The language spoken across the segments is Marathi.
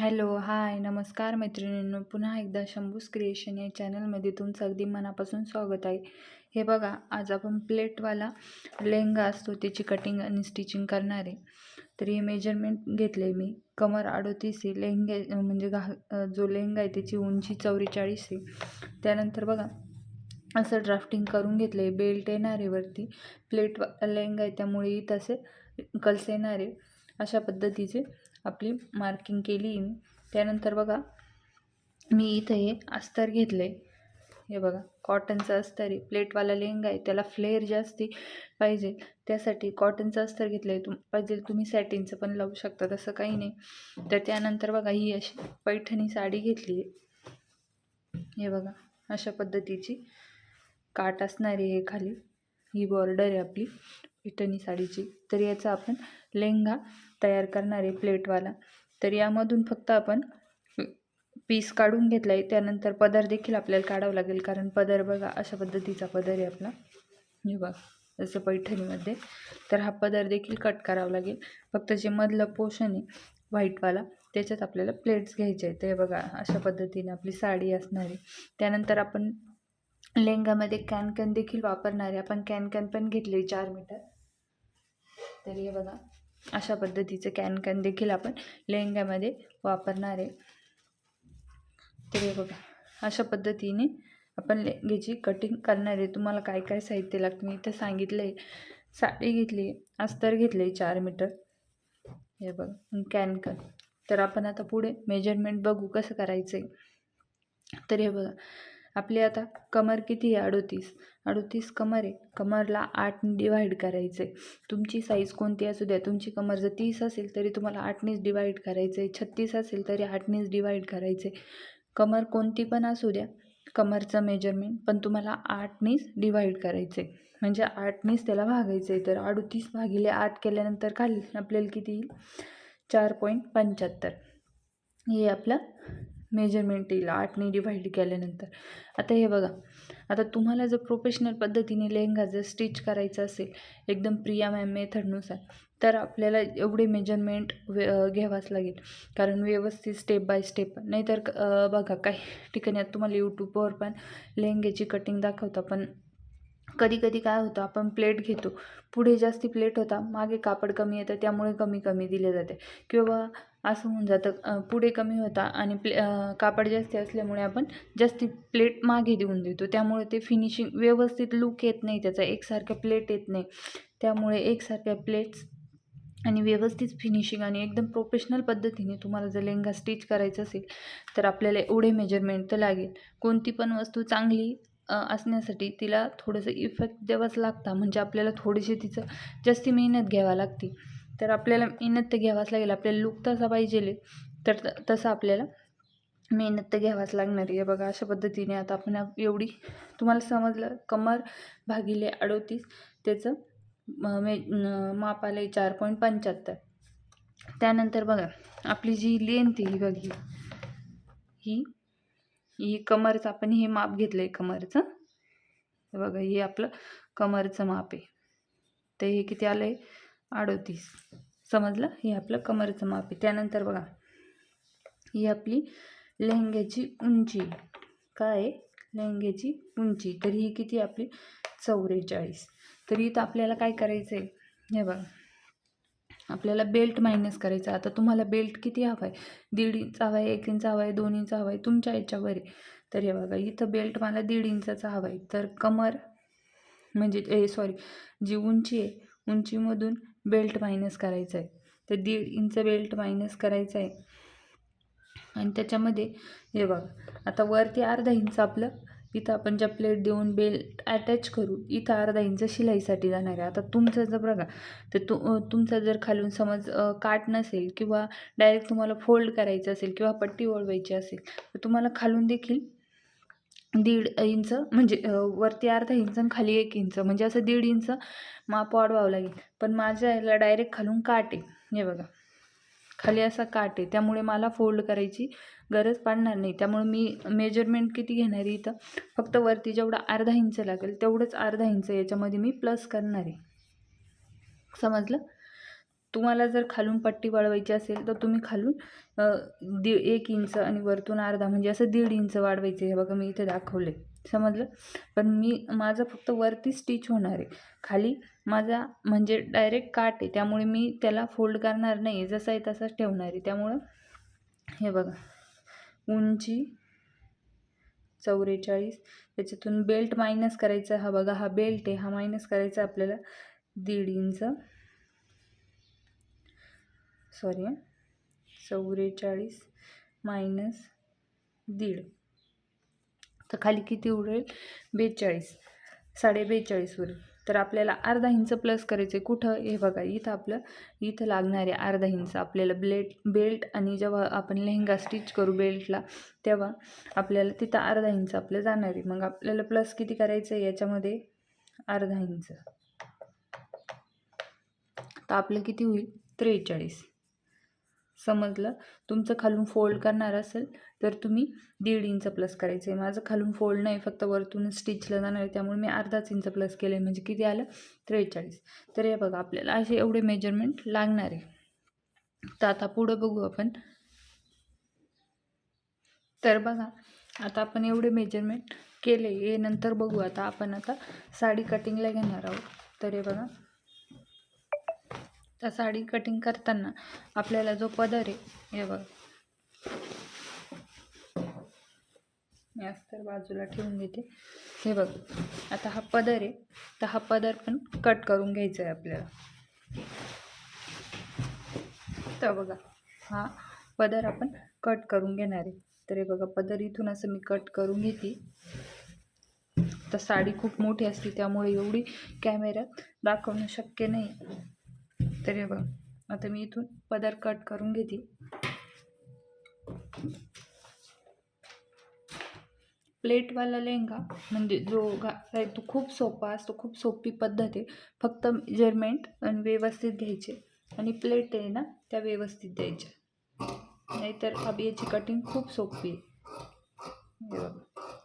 हॅलो, हाय, नमस्कार मैत्रिणींनो. पुन्हा एकदा शंभूज क्रिएशन या चॅनलमध्ये तुमचं अगदी मनापासून स्वागत आहे. हे बघा, आज आपण प्लेटवाला लेहंगा असतो त्याची कटिंग आणि स्टिचिंग करणार आहे. तर हे मेजरमेंट घेतलं आहे मी. कमर 38 आहे, लेहंगा म्हणजे जो लेहंगा आहे त्याची उंची 44 आहे. त्यानंतर बघा असं ड्राफ्टिंग करून घेतलं आहे. बेल्ट येणार आहे वरती, प्लेटवाला लेहंगा आहे त्यामुळे इथं असे कल्स येणार आहे. अशा पद्धतीचे आपली मार्किंग केली मी. त्यानंतर बघा मी इथं हे अस्तर घेतलं आहे. हे बघा कॉटनचं अस्तर आहे. प्लेटवाला लेहंगा आहे त्याला फ्लेअर जास्ती पाहिजे, त्यासाठी कॉटनचं अस्तर घेतलं आहे. पाहिजे तुम्ही सॅटिनचं पण लावू शकता, तसं काही नाही. तर त्यानंतर बघा ही अशी पैठणी साडी घेतली आहे. हे बघा अशा पद्धतीची काठ असणार आहे. हे खाली ही बॉर्डर आहे आपली पैठणी साडीची. तर याचा आपण लेहंगा तयार करणार आहे प्लेटवाला. तर यामधून फक्त आपण पीस काढून घेतला आहे. त्यानंतर पदर देखील आपल्याला काढावं लागेल, कारण पदर बघा अशा पद्धतीचा पदर आहे आपला. हे बघा जसं पैठणीमध्ये. तर हा पदर देखील कट करावा लागेल. फक्त जे मधलं पोर्शन आहे व्हाईटवाला त्याच्यात आपल्याला प्लेट्स घ्यायचे आहेत. ते बघा अशा पद्धतीने आपली साडी असणार आहे. त्यानंतर आपण लेहंगामध्ये कॅनकॅन देखील वापरणार आहे. आपण कॅनकॅन पण घेतले 4 मीटर. तर हे बघा अशा पद्धतीचं कॅनकॅन देखील आपण लेहंग्यामध्ये वापरणार आहे. तर हे बघा अशा पद्धतीने आपण लेहंग्याची कटिंग करणार आहे. तुम्हाला काय काय साहित्य लागतं मी इथं सांगितलं आहे. साडी घेतली, अस्तर घेतले 4 मीटर. हे बघा कॅनकॅन. तर आपण आता पुढे मेजरमेंट बघू कसं करायचं आहे. तर हे बघा आपली आता कमर किती आहे? 38 कमर आहे. कमरला 8ने डिवाईड करायचं आहे. तुमची साईज कोणती असू द्या, तुमची कमर जर 30 असेल तरी तुम्हाला 8नेच डिवाईड करायचं आहे. 36 असेल तरी 8नेच डिवाईड करायचं आहे. कमर कोणती पण असू द्या, कमरचं मेजरमेंट पण तुम्हाला 8नेच डिवाईड करायचं आहे. म्हणजे 8नेच त्याला भागायचं आहे. तर 38 भागिले 8 केल्यानंतर खाली आपल्याला किती येईल? 4.75. हे आपलं मेजरमेंट येईल 8ने डिवाईड केल्यानंतर. आता हे बघा, आता तुम्हाला जर प्रोफेशनल पद्धतीने लेहंगा जर स्टिच करायचा असेल एकदम प्रिया मॅम मेथडनुसार, तर आपल्याला एवढे मेजरमेंट घ्यावाच लागेल, कारण व्यवस्थित स्टेप बाय स्टेप. नाहीतर बघा काही ठिकाणी आता तुम्हाला यूट्यूबवर पण लेहंग्याची कटिंग दाखवता, पण कधी कधी काय होतं आपण प्लेट घेतो, पुढे जास्ती प्लेट होता, मागे कापड कमी येतं, त्यामुळे कमी कमी दिले जाते. किंवा असं होऊन जातं पुढे कमी होता आणि कापड जास्ती असल्यामुळे आपण जास्ती प्लेट मागे देऊन देतो, त्यामुळे ते फिनिशिंग व्यवस्थित लुक येत नाही, त्याचा एकसारख्या प्लेट येत नाही. त्यामुळे एकसारख्या प्लेट्स आणि व्यवस्थित फिनिशिंग आणि एकदम प्रोफेशनल पद्धतीने तुम्हाला जर लेहंगा स्टिच करायचं असेल तर आपल्याला एवढे मेजरमेंट तर लागेल. कोणती पण वस्तू चांगली असण्यासाठी तिला थोडंसं इफेक्ट द्यावंच लागतं, म्हणजे आपल्याला थोडीशी तिचं जास्ती मेहनत घ्यावी लागते. तर आपल्याला मेहनत तर घ्यावाच लागेल. आपल्याला लुक तसा पाहिजे तर तसं आपल्याला मेहनत तर घ्यावाच लागणार आहे. बघा अशा पद्धतीने आता आपण एवढी तुम्हाला समजलं, कमर भागिले 38 त्याचं माप आलं आहे 4.75. त्यानंतर बघा आपली जी लेंथ आहे बघ ही कमरचं आपण हे माप घेतलं आहे कमरचं. बघा हे आपलं कमरचं माप आहे. तर हे किती आलं आहे? 38. समजलं? हे आपलं कमरचं माप आहे. त्यानंतर बघा ही आपली लेहंग्याची उंची. काय आहे? लेहंग्याची उंची. तर ही किती आपली? 44. तर इथं आपल्याला काय करायचं आहे? हे बघा आपल्याला बेल्ट मायनस करायचा. आता तुम्हाला बेल्ट किती हवा आहे? 1.5 इंच हवा आहे, 1 इंच हवा आहे, 2 इंच हवा आहे, तुमच्या याच्यावर आहे. तर हे बघा इथं बेल्ट मला 1.5 इंचाचा हवा आहे. तर कमर म्हणजे जी उंची आहे, उंचीमधून बेल्ट मायनस करायचं आहे. तर 1.5 इंच बेल्ट मायनस करायचं आहे. आणि त्याच्यामध्ये हे बघा आता वरती अर्धा इंच आपलं इथं आपण ज्या प्लेट देऊन बेल्ट अटॅच करू, इथं अर्धा इंच शिलाईसाठी जाणार आहे. आता तुमचं जर बघा तर तुमचा जर खालून समज काट नसेल किंवा डायरेक्ट तुम्हाला फोल्ड करायचं असेल किंवा पट्टी वळवायची असेल, तर तुम्हाला खालून देखील 1.5 इंच म्हणजे वरती अर्धा इंच आणि खाली 1 इंच म्हणजे असं 1.5 इंच माप वाढवावं लागेल. पण माझ्या याला डायरेक्ट खालून काट आहे. हे बघा खाली असा काट आहे, त्यामुळे मला फोल्ड करायची गरज पडणार नाही. त्यामुळे मी मेजरमेंट किती घेणार आहे इथं? फक्त वरती जेवढा अर्धा इंच लागेल तेवढंच अर्धा इंच याच्यामध्ये मी प्लस करणार आहे. समजलं? तुम्हाला जर खालून पट्टी वाढवायची असेल तर तुम्ही खालून 1 इंच आणि वरतून अर्धा म्हणजे असं 1.5 इंच वाढवायचं. हे बघा मी इथे दाखवले, समजलं. पण माझं फक्त वरती स्टिच होणार आहे, खाली माझा म्हणजे डायरेक्ट काट आहे, त्यामुळे मी त्याला फोल्ड करणार नाही, जसा आहे तसाच ठेवणार आहे. त्यामुळं हे बघा उंची 44, त्याच्यातून बेल्ट मायनस करायचा. हा बघा हा बेल्ट आहे, हा मायनस करायचा आपल्याला 1.5 इंच, सॉरी 44 मायनस 1.5, तर खाली किती उरेल 42, 42.5 उरेल. तर आपल्याला अर्धा इंच प्लस करायचं आहे. कुठं हे बघा इथं आपलं इथं लागणार आहे अर्धा इंच आपल्याला बेल्ट आणि जेव्हा आपण लेहंगा स्टिच करू बेल्टला तेव्हा आपल्याला तिथं अर्धा इंच आपलं जाणार आहे. मग आपल्याला प्लस किती करायचं आहे याच्यामध्ये अर्धा इंच, तर आपलं किती होईल 43. समजलं. तुमचं खालून फोल्ड करणार असेल तर तुम्ही 1.5 इंच प्लस करायचं आहे. माझं खालून फोल्ड नाही, फक्त वरतून स्टिचला जाणार आहे, त्यामुळे मी अर्धाच इंच प्लस केलं आहे, म्हणजे किती आलं 43. तर हे बघा आपल्याला असे एवढे मेजरमेंट लागणार आहे. तर आता पुढं बघू आपण. तर बघा आता आपण एवढे मेजरमेंट केले, हे नंतर बघू. आता साडी कटिंगला घेणार आहोत. तर हे बघा तर साडी कटिंग करताना आपल्याला जो पदर आहे, हे बघा मी अस्तर बाजूला ठेवून देते. हे बघ आता हा पदर आहे, तर हा पदर पण कट करून घ्यायचा आहे आपल्याला. तर बघा हा पदर आपण कट करून घेणार आहे. तर हे बघा पदर इथून असं मी कट करून घेते. तर साडी खूप मोठी असते, त्यामुळे एवढी कॅमेऱ्यात दाखवणं शक्य नाही. तर हे बघा आता मी इथून पदर कट करून घेते. प्लेटवाला लेहंगा म्हणजे जो आहे तो खूप सोपा असतो, खूप सोपी पद्धत आहे. फक्त मेजरमेंट आणि व्यवस्थित घ्यायचे आणि प्लेट आहे ना त्या व्यवस्थित द्यायच्या, नाहीतर याची कटिंग खूप सोपी आहे.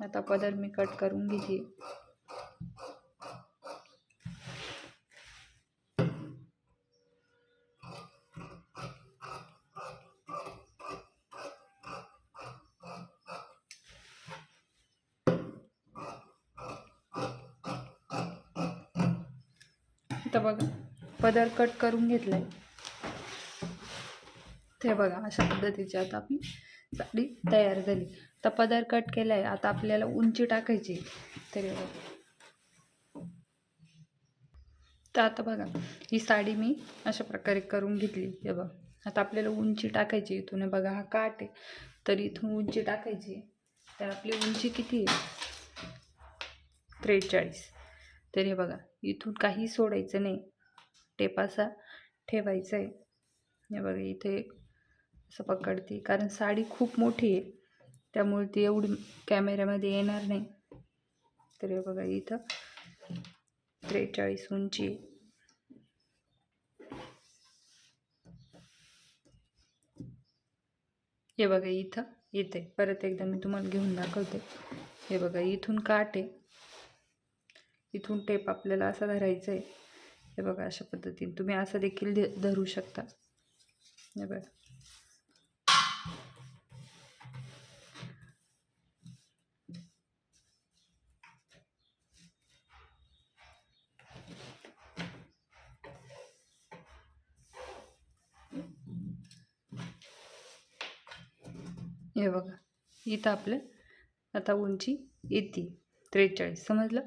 आता पदर मी कट करून घेते. तर बघा पदर कट करून घेतलाय. ते बघा अशा पद्धतीची आता आपली साडी तयार झाली. तर पदर कट केलाय, आता आपल्याला उंची टाकायची. तर आता बघा ही साडी मी अशा प्रकारे करून घेतली. हे बघा आता आपल्याला उंची टाकायची. इथून बघा हा काट आहे, तर इथून उंची टाकायची. तर आपली उंची किती आहे 43. तर हे बघा इथून काही सोडायचं नाही, टेप असा ठेवायचा आहे. हे बघा इथे असं पकडते, कारण साडी खूप मोठी आहे त्यामुळे ती एवढी कॅमेऱ्यामध्ये येणार नाही. तर हे बघा इथं 43 उंची. हे बघा इथं येते, परत एकदा मी तुम्हाला घेऊन दाखवते. हे बघा इथून काट आहे, इथून टेप आपल्याला असा धरायचा आहे. हे बघा अशा पद्धतीने तुम्ही असं देखील धरू शकता. हे बघा हे बघा इथं आपलं आता उंची येते 43. समजलं.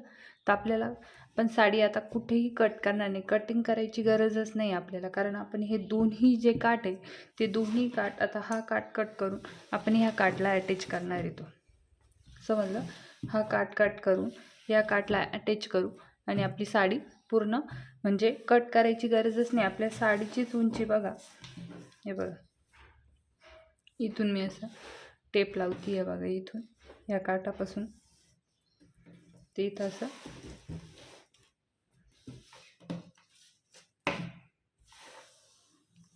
तर आपल्याला पण साडी आता कुठेही कट करणार नाही, कटिंग करायची गरजच नाही आपल्याला, कारण आपण हे दोन्ही जे काट आहे ते दोन्ही काट आता हा काट कट करून आपण ह्या काटला अटॅच करणार आहे. तो समजलं. हा काट कट करून या काटला अटॅच करू आणि आपली साडी पूर्ण म्हणजे कट करायची गरजच नाही. आपल्या साडीचीच उंची बघा. हे बघा इथून मी असं टेप लावते. आहे बघा इथून या काटापासून ते इथं असं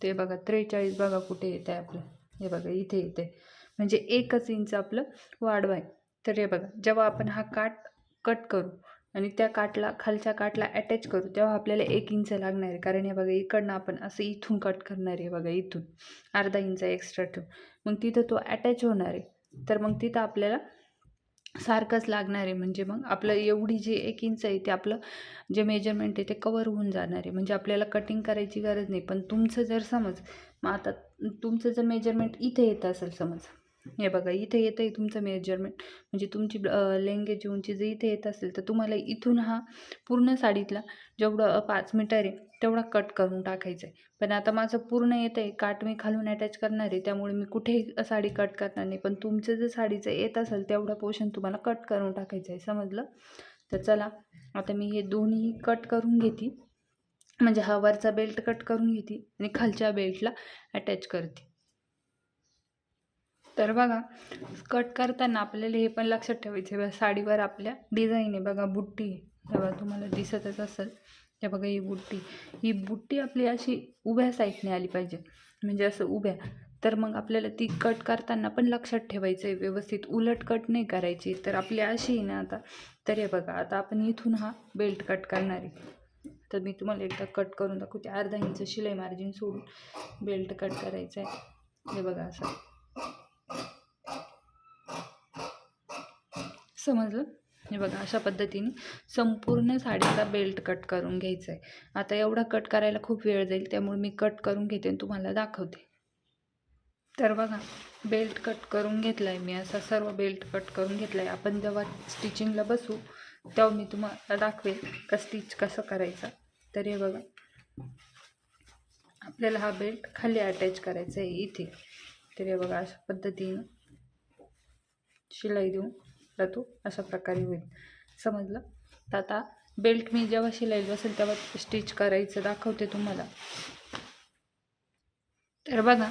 ते बघा 43 बघा कुठे येते आपलं. हे बघा इथे येते, म्हणजे 1 इंच आपलं वाढवाय. तर हे बघा जेव्हा आपण हा काट कट करू आणि त्या काठला, खालच्या काठला अटॅच करू तेव्हा आपल्याला 1 इंच लागणार आहे. कारण हे बघा इकडनं आपण असं इथून कट करणार आहे बघा, इथून अर्धा इंच एक्स्ट्रा ठेवून मग तिथं तो अटॅच होणार आहे. तर मग तिथं आपल्याला सारखंच लागणार आहे. म्हणजे मग आपलं एवढी जी 1 इंच आहे ते आपलं जे मेजरमेंट आहे ते कवर होऊन जाणार आहे. म्हणजे आपल्याला कटिंग करायची गरज नाही. पण तुमचं जर समज मग आता तुमचं जर मेजरमेंट इथे येत असेल समज, हे बघा इथे येतं आहे तुमचं मेजरमेंट, म्हणजे तुमची लेंग्याची उंची जर इथे येत असेल तर तुम्हाला इथून हा पूर्ण साडीतला जेवढं 5 मीटर आहे तेवढा कट करून टाकायचा आहे. पण आता माझं पूर्ण येतं आहे, काठ मी खालून अटॅच करणार आहे, त्यामुळे मी कुठेही साडी कट करणार नाही. पण तुमचं जर साडीचं येत असेल तेवढा पोर्शन तुम्हाला कट करून टाकायचं आहे, समजलं? तर चला आता मी हे दोन्ही कट करून घेते. म्हणजे हा वरचा बेल्ट कट करून घेते आणि खालच्या बेल्टला अटॅच करते. तर बघा कट करताना आपल्याला हे पण लक्षात ठेवायचं आहे, साडीवर आपल्या डिझाईन आहे बघा, बुट्टी आहे बघा, तुम्हाला दिसतच असेल. हे बघा ही बुट्टी आपली अशी उभ्या साईडने आली पाहिजे, म्हणजे असं उभ्या. तर मग आपल्याला ती कट करताना पण लक्षात ठेवायचं आहे, व्यवस्थित उलट कट नाही करायची. तर आपली अशी आहे ना आता. तर हे बघा आता आपण इथून हा बेल्ट कट करणार आहे. तर मी तुम्हाला एकदा कट करून दाखवते. अर्धा इंच शिलाई मार्जिन सोडून बेल्ट कट करायचं आहे. हे बघा असं, समजलं? हे बघा अशा पद्धतीने संपूर्ण साडीचा बेल्ट कट करून घ्यायचा आहे. आता एवढा कट करायला खूप वेळ जाईल, त्यामुळे मी कट करून घेते आणि तुम्हाला दाखवते. तर बघा बेल्ट कट करून घेतला आहे मी, असा सर्व बेल्ट कट करून घेतला आहे. आपण जेव्हा स्टिचिंगला बसू तेव्हा मी तुम्हाला दाखवेल का स्टिच कसं करायचं. तर हे बघा आपल्याला हा बेल्ट खाली अटॅच करायचा आहे इथे. तर हे बघा अशा पद्धतीने शिलाई देऊन तो अशा प्रकारे होईल, समजलं? तर आता बेल्ट मी जेव्हा शिलाई बसेल तेव्हा स्टिच करायचं दाखवते तुम्हाला. तर बघा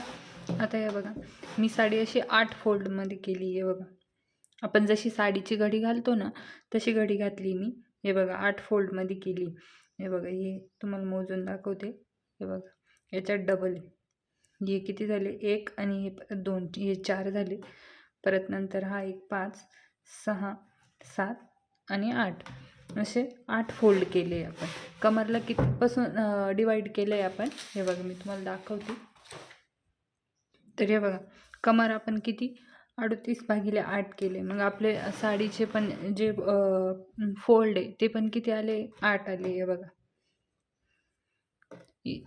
आता हे बघा मी साडी अशी 8 फोल्डमध्ये केली आहे बघा. आपण जशी साडीची घडी घालतो ना तशी घडी घातली मी. हे बघा 8 फोल्डमध्ये केली. हे बघा हे तुम्हाला मोजून दाखवते. हे बघा याच्यात डबल आहे. हे किती झाले 1 आणि हे 2, हे 4 झाले. परत नंतर हा एक 5, 6, 7 आणि 8 असे 8 फोल्ड केले आपण. कमरला कितीपासून डिवाईड केलं आहे आपण हे बघा मी तुम्हाला दाखवते. तर हे बघा कमर आपण किती 38/8 केले. मग आपले साडीचे पण जे फोल्ड आहे ते पण किती आले 8 आले. हे बघा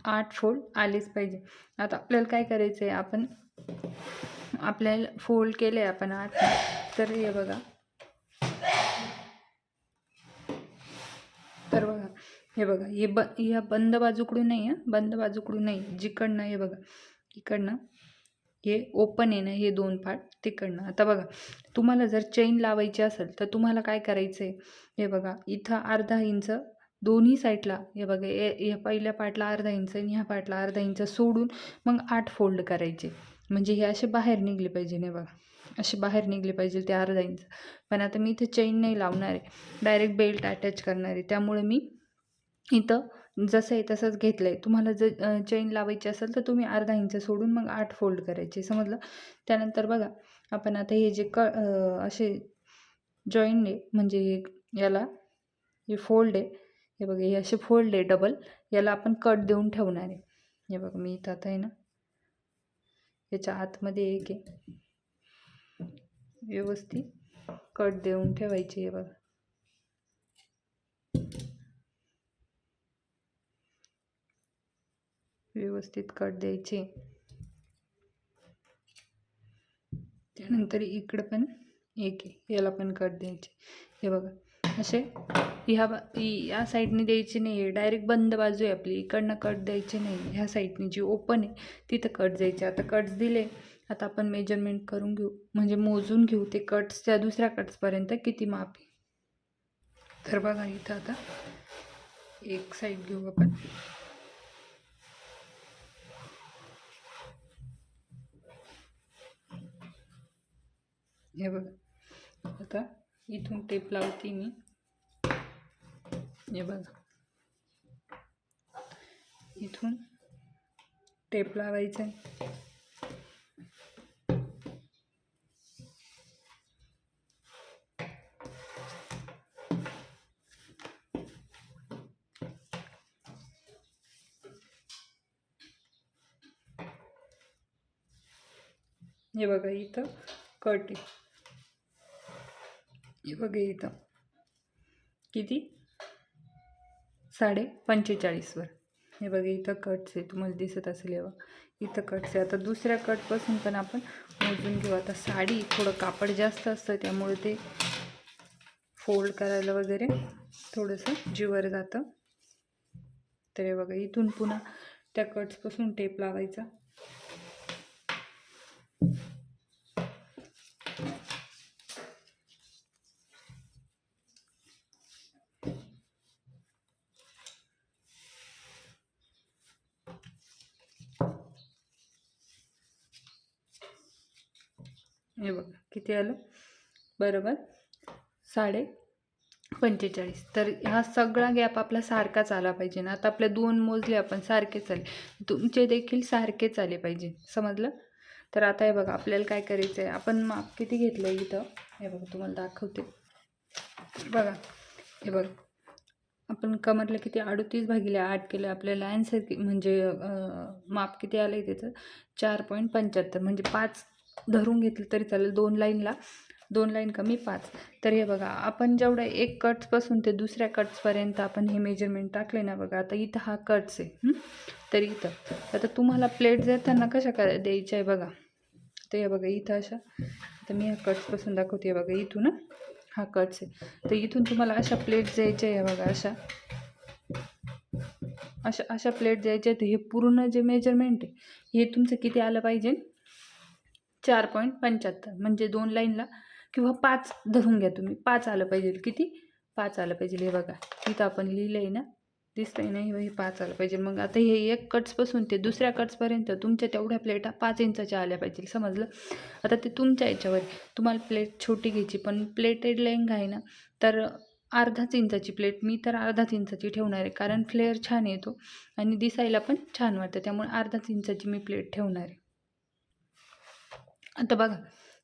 8 फोल्ड आलेच पाहिजे. आता आपल्याला काय करायचं आहे, आपण आपल्याला फोल्ड केले आपण 8. तर हे बघा हे बघा ह्या बंद बाजूकडून नाही, बंद बाजूकडून नाही, जिकडनं हे बघा इकडनं हे ओपन आहे ना, हे 2 पार्ट तिकडनं. आता बघा तुम्हाला जर चेन लावायची असेल तर तुम्हाला काय करायचं आहे, हे बघा इथं अर्धा इंच दोन्ही साईडला, हे बघा या पहिल्या पार्टला अर्धा इंच आणि ह्या पार्टला अर्धा इंच सोडून मग 8 फोल्ड करायचे. म्हणजे हे असे बाहेर निघले पाहिजे. नाही बघा असे बाहेर निघले पाहिजे ते अर्धा इंच. पण आता मी इथे चेन नाही लावणार आहे, डायरेक्ट बेल्ट अटॅच करणार आहे. त्यामुळे मी इथं जसं आहे तसंच घेतलं आहे. तुम्हाला जर चेन लावायची असेल तर तुम्ही अर्धा इंच सोडून मग 8 फोल्ड करायचे, समजलं? त्यानंतर बघा आपण आता हे जे असे जॉईंट आहे, म्हणजे याला हे फोल्ड आहे, हे बघा हे असे फोल्ड आहे डबल, याला आपण कट देऊन ठेवणार आहे. हे बघा मी इथं आता आहे ना याच्या आतमध्ये एक आहे, व्यवस्थित कट देऊन ठेवायचे. हे बघा व्यवस्थित कट द्यायचे. त्यानंतर इकडं पण एक आहे, याला पण कट द्यायचे. हे बघा असे या साईडने द्यायचे नाही आहे, डायरेक्ट बंद बाजू आहे आपली, इकडनं कट द्यायचे नाही. ह्या साईडने जी ओपन आहे तिथं कट द्यायचे. आता कट्स दिले, आता आपण मेजरमेंट करून घेऊ, म्हणजे मोजून घेऊ ते कट्सच्या दुसऱ्या कट्सपर्यंत किती माप आहे. तर बघा इथं आता एक साईड घेऊ आपण. हे बघा आता इथून टेप लावते मी. हे बघा इथून टेप लावायचा आहे. हे बघा इथं कट आहे, हे बघा इथं किती 45.5वर. हे बघा इथं कट्स आहे, तुम्हाला दिसत असेल हे इथं कट्स आहे. आता दुसऱ्या कटपासून पण आपण मोजून घेऊ. आता साडी थोडं कापड जास्त असतं त्यामुळे ते फोल्ड करायला वगैरे थोडंसं जीवर जातं. तर हे बघा इथून पुन्हा त्या कट्सपासून टेप लावायचा. हे बघा किती आलं, बरोबर 45.5. तर हा सगळा गॅप आपला सारखाच आला पाहिजे ना. आता आपले 2 मोजले आपण, सारखेच आले, तुमचे देखील सारखेच आले पाहिजे, समजलं. तर आता हे बघा आपल्याला काय करायचं आहे, आपण माप किती घेतलं आहे इथं, हे बघा तुम्हाला दाखवते. बघा हे बघा आपण कमरला किती 38/8 केलं, आपल्याला आन्सर म्हणजे माप किती आलं आहे त्याचं 4.75. म्हणजे 5 धरून घेतलं तरी चालेल, 2 लाईनला 2 लाईन कमी 5. तर हे बघा आपण जेवढं एक कट्सपासून ते दुसऱ्या कट्सपर्यंत आपण हे मेजरमेंट टाकले ना. बघा आता इथं हा कट्स आहे, तर इथं आता तुम्हाला प्लेट देताना कशा द्यायच्या आहे बघा. तर हे बघा इथं अशा, आता मी ह्या कट्सपासून दाखवते. बघा इथून हा कट्स आहे, तर इथून तुम्हाला अशा प्लेट द्यायच्या आहे बघा. अशा प्लेट द्यायच्या आहेत. हे पूर्ण जे मेजरमेंट आहे हे तुमचं किती आलं पाहिजे 4.75. म्हणजे 2 लाईनला किंवा 5 धरून घ्या तुम्ही, 5 आलं पाहिजे. किती 5 आलं पाहिजे. हे बघा इथं आपण लिहिलं आहे ना, दिसतंय ना, हे 5 आलं पाहिजे. मग आता हे एक कट्सपासून ते दुसऱ्या कट्सपर्यंत तुमच्या तेवढ्या प्लेटा 5 इंचाच्या आल्या पाहिजे, समजलं. आता ते तुमच्या याच्यावर, तुम्हाला प्लेट छोटी घ्यायची, पण प्लेटेड लेंगा आहे ना, तर अर्धाच इंचाची प्लेट, मी तर अर्धाच इंचाची ठेवणार आहे, कारण फ्लेअर छान येतो आणि दिसायला पण छान वाटतं, त्यामुळे अर्धाच इंचाची मी प्लेट ठेवणार आहे. आता बघा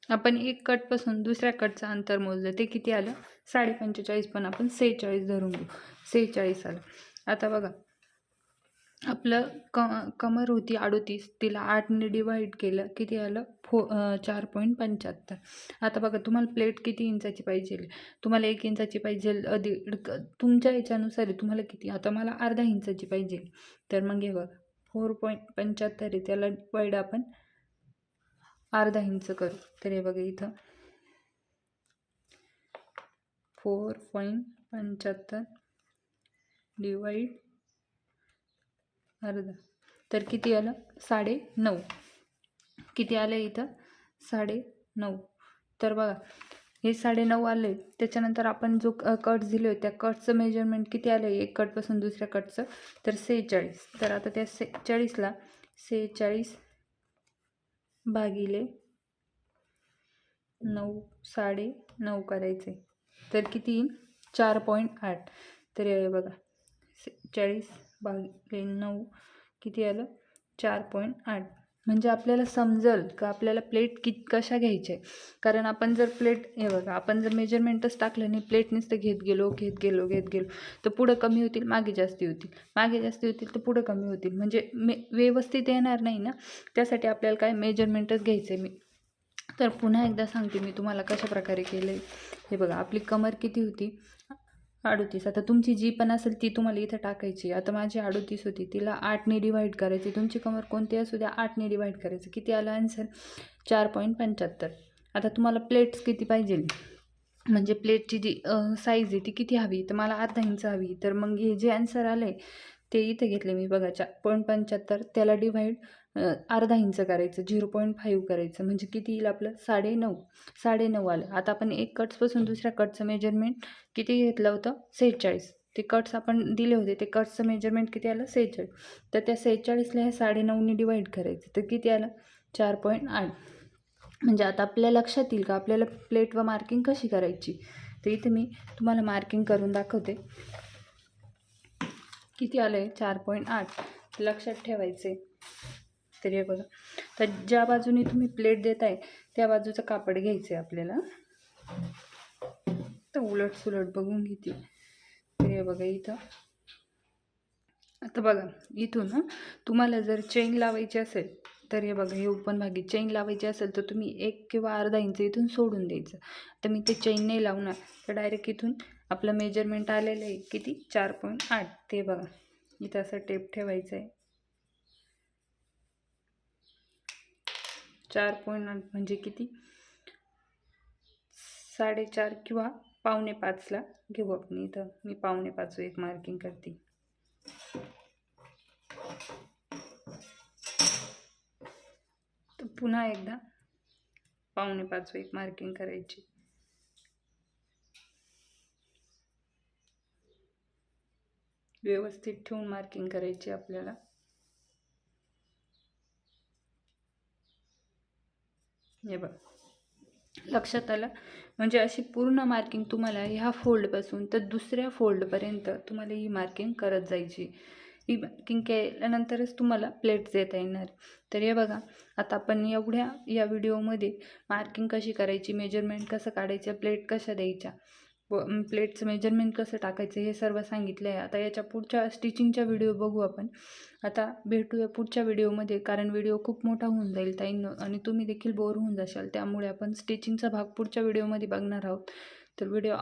आपण एक कटपासून दुसऱ्या कटचं अंतर मोजलं, ते किती आलं 45.5. पण आपण 46 धरून घेऊ, 46 आलं. आता बघा आपलं कमर होती 38, तिला 8ने डिवाईड केलं, किती आलं 4.75. आता बघा तुम्हाला प्लेट किती इंचाची पाहिजे, तुम्हाला 1 इंचाची पाहिजे, तुमच्या याच्यानुसार आहे तुम्हाला किती. आता मला अर्धा इंचाची पाहिजे, तर मग हे बघा 4.75 आहे, त्याला डिवाईड आपण अर्धा इंच करू. तर हे बघा इथं 4.75 डिवाईड अर्धा, तर किती आलं 9.5. किती आलं इथं 9.5. तर बघा हे 9.5 आले. त्याच्यानंतर आपण जो कट्स दिले होते त्या कट्सचं मेजरमेंट किती आलं एक कटपासून दुसऱ्या कटचं, तर 46. तर आता त्या 46ला 46 भागिले 9 9.5 करायचे, तर किती 4.8. तर हे बघा 46 भागिले 9 किती आलं 4.8. म्हणजे आपल्याला समजेल का आपल्याला प्लेट कशा घ्यायच्या आहे. कारण आपण जर प्लेट, हे बघा आपण जर मेजरमेंटच टाकलं नाही, प्लेट नुसतं घेत गेलो तर पुढं कमी होतील, मागे जास्ती होतील तर पुढं कमी होतील, म्हणजे व्यवस्थित येणार नाही ना. त्यासाठी आपल्याला काय मेजरमेंटच घ्यायचं आहे. मी तर पुन्हा एकदा सांगते मी तुम्हाला कशा प्रकारे केलं आहे. हे बघा आपली कमर किती होती 38. आता तुमची जी पण असेल ती तुम्हाला इथं टाकायची. आता माझी 38 होती, तिला 8ने डिवाईड करायची. तुमची कमर कोणती असू द्या 8ने डिवाईड करायचं. किती आलं आन्सर 4.75. आता तुम्हाला प्लेट्स किती पाहिजे, म्हणजे प्लेटची जी साईज आहे ती किती हवी, तर मला अर्धा इंच हवी. तर मग हे जे आन्सर आलं आहे ते इथे घेतले मी बघा 4.75, त्याला डिवाईड अर्धा इंच करायचं, 0.5 करायचं, म्हणजे किती येईल आपलं 9.5 आलं. आता आपण एक कट्सपासून दुसऱ्या कटचं मेजरमेंट किती घेतलं होतं 46. ते कट्स आपण दिले होते, ते कट्सचं मेजरमेंट किती आलं 46. तर त्या 46ला हे 9.5ने डिवाईड करायचं, तर किती आलं 4.8. म्हणजे आता आपल्या लक्षात येईल का आपल्याला प्लेट व मार्किंग कशी करायची. तर इथे मी तुम्हाला मार्किंग करून दाखवते. किती आलं आहे 4.8, लक्षात ठेवायचे. तर हे बघा, तर ज्या बाजूने तुम्ही प्लेट देताय त्या बाजूचं कापड घ्यायचं आहे आपल्याला. तर उलट सुलट बघून घेते. तर हे बघा इथं, आता बघा इथून तुम्हाला जर चेन लावायची असेल तर हे बघा, हे ओपन भागी चेन लावायची असेल तर तुम्ही 1 किंवा अर्धा इंच इथून सोडून द्यायचं. तर मी ते चेन नाही लावणार, तर डायरेक्ट इथून आपलं मेजरमेंट आलेलं आहे किती 4.8. ते बघा इथं असं टेप ठेवायचं आहे. 4.8 म्हणजे किती 4.5 किंवा 4.25ला घेऊ आपण. इथं मी 4.5 एक मार्किंग करते. तर पुन्हा एकदा 4.25 एक मार्किंग करायची. व्यवस्थित ठेवून मार्किंग करायची आपल्याला. हे बघ लक्षात आलं. म्हणजे अशी पूर्ण मार्किंग तुम्हाला ह्या फोल्डपासून तर दुसऱ्या फोल्डपर्यंत तुम्हाला ही मार्किंग करत जायची. ही मार्किंग केल्यानंतरच तुम्हाला प्लेट्स देता येणार. तर हे बघा, आता आपण या व्हिडिओमध्ये मार्किंग कशी करायची, मेजरमेंट कसं काढायचं, प्लेट कशा द्यायच्या व प्लेटचं मेजरमेंट कसं टाकायचं हे सर्व सांगितलं आहे. आता याच्या पुढच्या स्टिचिंगच्या व्हिडिओ बघू आपण. आता भेटूया पुढच्या व्हिडिओमध्ये, कारण व्हिडिओ खूप मोठा होऊन जाईल ताईंनो आणि तुम्ही देखील बोर होऊन जाशाल. त्यामुळे आपण स्टिचिंगचा भाग पुढच्या व्हिडिओमध्ये बघणार आहोत. तर व्हिडिओ